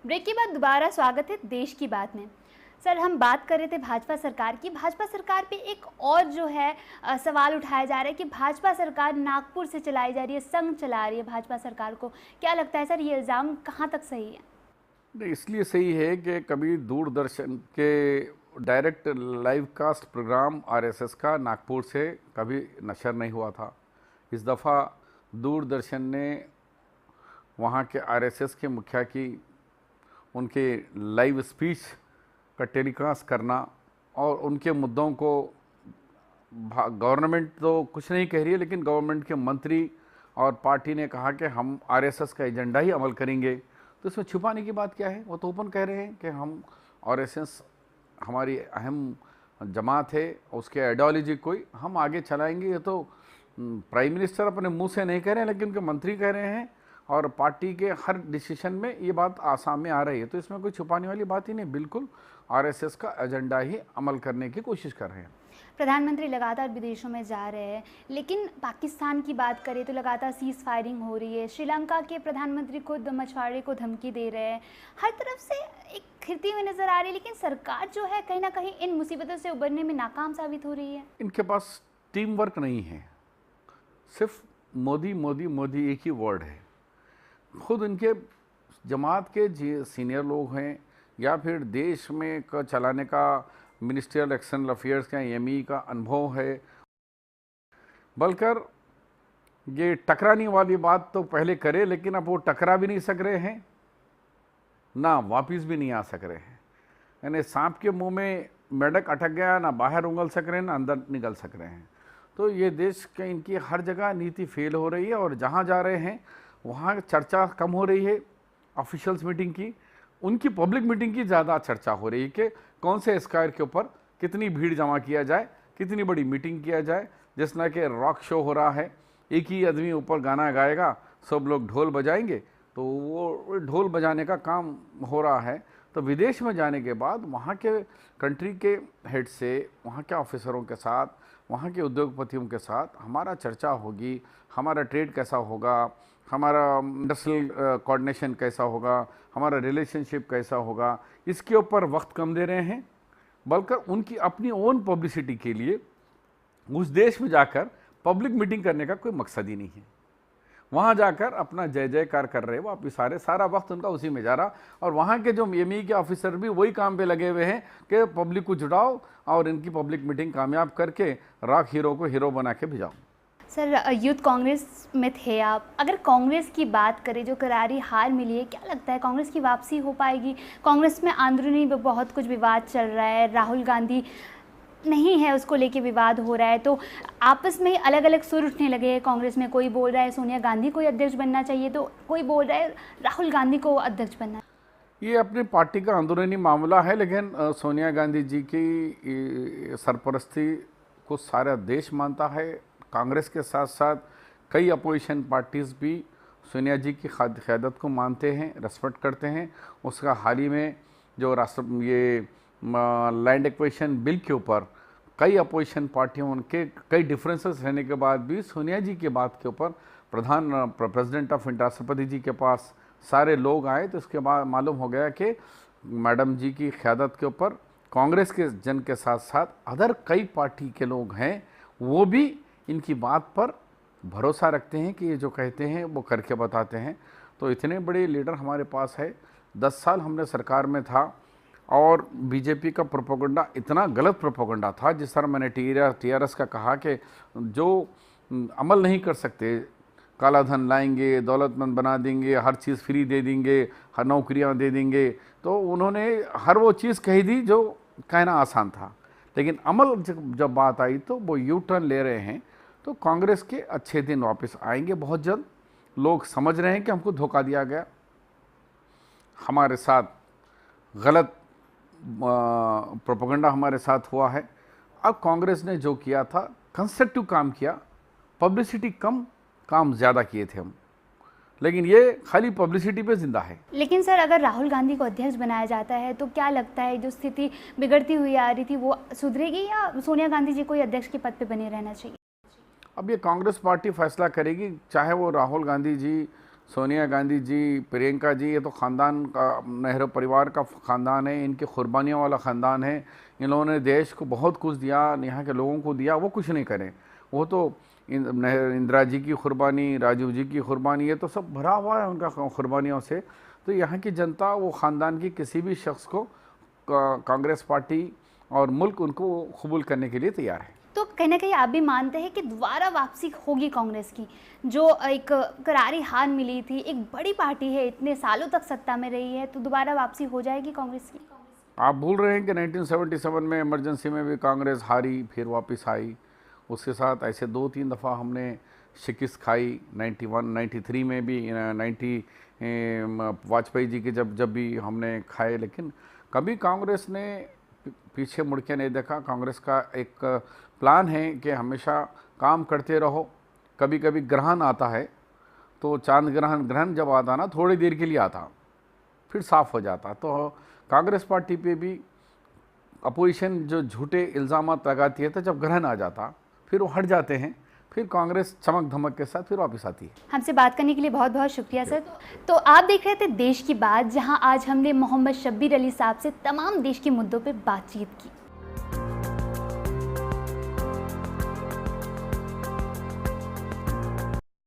Break के बाद दोबारा स्वागत है देश की बात में। सर, हम बात कर रहे थे भाजपा सरकार की। भाजपा सरकार पे एक और जो है सवाल उठाया जा रहा है कि भाजपा सरकार नागपुर से चलाई जा रही है, संघ चला रही है भाजपा सरकार को। क्या लगता है सर, ये इल्ज़ाम कहाँ तक सही है? नहीं, इसलिए सही है कि कभी दूरदर्शन के direct live cast programme RSS का नागपुर से कभी नशर नहीं हुआ था। इस दफ़ा दूरदर्शन ने वहाँ के आरएसएस के मुखिया की उनके लाइव स्पीच का टेलीकास्ट करना और उनके मुद्दों को गवर्नमेंट तो कुछ नहीं कह रही है, लेकिन गवर्नमेंट के मंत्री और पार्टी ने कहा कि हम आरएसएस का एजेंडा ही अमल करेंगे। तो इसमें छुपाने की बात क्या है? वो तो ओपन कह रहे हैं कि हम आरएसएस हमारी अहम जमात है, उसके आइडियोलॉजी कोई हम आगे चलाएंगे। ये तो प्राइम मिनिस्टर अपने मुंह से नहीं कह रहे हैं, लेकिन उनके मंत्री कह रहे हैं और पार्टी के हर डिसीजन में ये बात सामने आ रही है। तो इसमें कोई छुपाने वाली बात ही नहीं, बिल्कुल आरएसएस का एजेंडा ही अमल करने की कोशिश कर रहे हैं। प्रधानमंत्री लगातार विदेशों में जा रहे हैं, लेकिन पाकिस्तान की बात करें तो लगातार सीज फायरिंग हो रही है। श्रीलंका के प्रधानमंत्री खुद मछुआरे को धमकी दे रहे हैं। हर तरफ से एक खिरती हुई नजर आ रही है, लेकिन सरकार जो है कहीं ना कहीं इन मुसीबतों से उबरने में नाकाम साबित हो रही है। इनके पास टीम वर्क नहीं है, सिर्फ मोदी मोदी मोदी एक ही वर्ड है। खुद इनके जमात के सीनियर लोग हैं या फिर देश में का चलाने का मिनिस्ट्रियल एक्सटर्नल अफेयर्स का एमई का अनुभव है, बल्कि ये टकराने वाली बात तो पहले करे, लेकिन अब वो टकरा भी नहीं सक रहे हैं ना वापिस भी नहीं आ सक रहे हैं। यानी सांप के मुंह में मेढक अटक गया, ना बाहर उंगल सक रहे हैं ना अंदर निकल सक रहे हैं। तो ये देश के इनकी हर जगह नीति फेल हो रही है और जहाँ जा रहे हैं वहाँ चर्चा कम हो रही है। ऑफिशियल्स मीटिंग की, उनकी पब्लिक मीटिंग की ज़्यादा चर्चा हो रही है कि कौन से स्क्वायर के ऊपर कितनी भीड़ जमा किया जाए, कितनी बड़ी मीटिंग किया जाए। जिस तरह के रॉक शो हो रहा है, एक ही आदमी ऊपर गाना गाएगा, सब लोग ढोल बजाएंगे, तो वो ढोल बजाने का काम हो रहा है। तो विदेश में जाने के बाद वहाँ के कंट्री के हेड से, वहाँ के ऑफिसरों के साथ, वहाँ के उद्योगपतियों के साथ हमारा चर्चा होगी, हमारा ट्रेड कैसा होगा, हमारा इंडस्ट्रियल कोऑर्डिनेशन कैसा होगा, हमारा रिलेशनशिप कैसा होगा। इसके ऊपर वक्त कम दे रहे हैं, बल्कि उनकी अपनी ओन पब्लिसिटी के लिए उस देश में जाकर पब्लिक मीटिंग करने का कोई मकसद ही नहीं है। वहाँ जाकर अपना जय जयकार कर रहे हैं वापिस सारा वक्त उनका उसी में जा रहा। और वहाँ के जो एमई के ऑफिसर भी वही काम पे लगे हुए हैं कि पब्लिक को जुटाओ और इनकी पब्लिक मीटिंग कामयाब करके रॉक हीरो को हीरो बना के भिजाओ। सर, यूथ कांग्रेस में थे आप, अगर कांग्रेस की बात करें जो करारी हार मिली है, क्या लगता है कांग्रेस की वापसी हो पाएगी? कांग्रेस में अंदरूनी बहुत कुछ विवाद चल रहा है, राहुल गांधी नहीं है उसको लेके विवाद हो रहा है, तो आपस में ही अलग अलग सुर उठने लगे हैं कांग्रेस में। कोई बोल रहा है सोनिया गांधी को अध्यक्ष बनना चाहिए, तो कोई बोल रहा है राहुल गांधी को अध्यक्ष बनना। ये अपनी पार्टी का अंदरूनी मामला है, लेकिन सोनिया गांधी जी की सरपरस्ती को सारा देश मानता है। कांग्रेस के साथ साथ कई अपोजिशन पार्टीज़ भी सोनिया जी की क़यादत को मानते हैं, रेस्पेक्ट करते हैं। उसका हाल ही में जो ये लैंड एक्विजिशन बिल के ऊपर कई अपोजिशन पार्टियों, उनके कई डिफरेंसेस रहने के बाद भी सोनिया जी के बात के ऊपर प्रेसिडेंट ऑफ इंडिया राष्ट्रपति जी के पास सारे लोग आए। तो इसके बाद मालूम हो गया कि मैडम जी की क़यादत के ऊपर कांग्रेस के जन के साथ साथ अदर कई पार्टी के लोग हैं, वो भी इनकी बात पर भरोसा रखते हैं कि ये जो कहते हैं वो करके बताते हैं। तो इतने बड़े लीडर हमारे पास है। 10 साल हमने सरकार में था और बीजेपी का प्रोपोगंडा इतना गलत प्रोपोगंडा था, जिस तरह मैंने टीआरएस का कहा कि जो अमल नहीं कर सकते, काला धन लाएंगे, दौलतमंद बना देंगे, हर चीज़ फ्री दे देंगे, हर नौकरियां दे देंगे, तो उन्होंने हर वो चीज़ कही दी जो कहना आसान था। लेकिन अमल जब बात आई तो वो यू टर्न ले रहे हैं। तो कांग्रेस के अच्छे दिन वापस आएंगे बहुत जल्द। लोग समझ रहे हैं कि हमको धोखा दिया गया, हमारे साथ गलत प्रोपेगेंडा हमारे साथ हुआ है। अब कांग्रेस ने जो किया था कंस्ट्रक्टिव काम किया, पब्लिसिटी कम, काम ज़्यादा किए थे हम, लेकिन ये खाली पब्लिसिटी पे जिंदा है। लेकिन सर, अगर राहुल गांधी को अध्यक्ष बनाया जाता है तो क्या लगता है जो स्थिति बिगड़ती हुई आ रही थी वो सुधरेगी, या सोनिया गांधी जी को अध्यक्ष के पद पे बने रहना चाहिए? अब ये कांग्रेस पार्टी फैसला करेगी, चाहे वो राहुल गांधी जी सोनिया गांधी जी, प्रियंका जी, ये तो ख़ानदान का, नेहरू परिवार का ख़ानदान है, इनके कुर्बानियों वाला ख़ानदान है। इन लोगों ने देश को बहुत कुछ दिया, यहाँ के लोगों को दिया, वो कुछ नहीं करें। वो तो इंदिरा जी की कुर्बानी, राजीव जी की कुर्बानी, ये तो सब भरा हुआ है उनका कुर्बानियों से। तो यहाँ की जनता वो ख़ानदान की किसी भी शख्स को, कांग्रेस पार्टी और मुल्क उनको कबूल करने के लिए तैयार है। तो कहीं ना कहीं आप भी मानते हैं कि दोबारा वापसी होगी कांग्रेस की, जो एक करारी हार मिली थी, एक बड़ी पार्टी है, इतने सालों तक सत्ता में रही है, तो दोबारा वापसी हो जाएगी कांग्रेस की? आप भूल रहे हैं कि 1977 में इमरजेंसी में भी कांग्रेस हारी, फिर वापस आई। उसके साथ ऐसे 2-3 दफ़ा हमने शिकस्त खाई। 91, 93 में भी, 90 वाजपेयी जी के जब भी हमने खाए, लेकिन कभी कांग्रेस ने पीछे मुड़ के नहीं देखा। कांग्रेस का एक प्लान है कि हमेशा काम करते रहो। कभी कभी ग्रहण आता है तो चांद ग्रहण जब आता ना, थोड़ी देर के लिए आता, फिर साफ हो जाता। तो कांग्रेस पार्टी पे भी अपोजिशन जो झूठे इल्ज़ाम लगाती है, तो जब ग्रहण आ जाता फिर वो हट जाते हैं, फिर कांग्रेस चमक धमक के साथ फिर वापस आती है। हमसे बात करने के लिए बहुत बहुत शुक्रिया सर। तो आप देख रहे थे देश की बात, जहां आज हमने मोहम्मद शब्बीर अली साहब से तमाम देश के मुद्दों पे बातचीत की।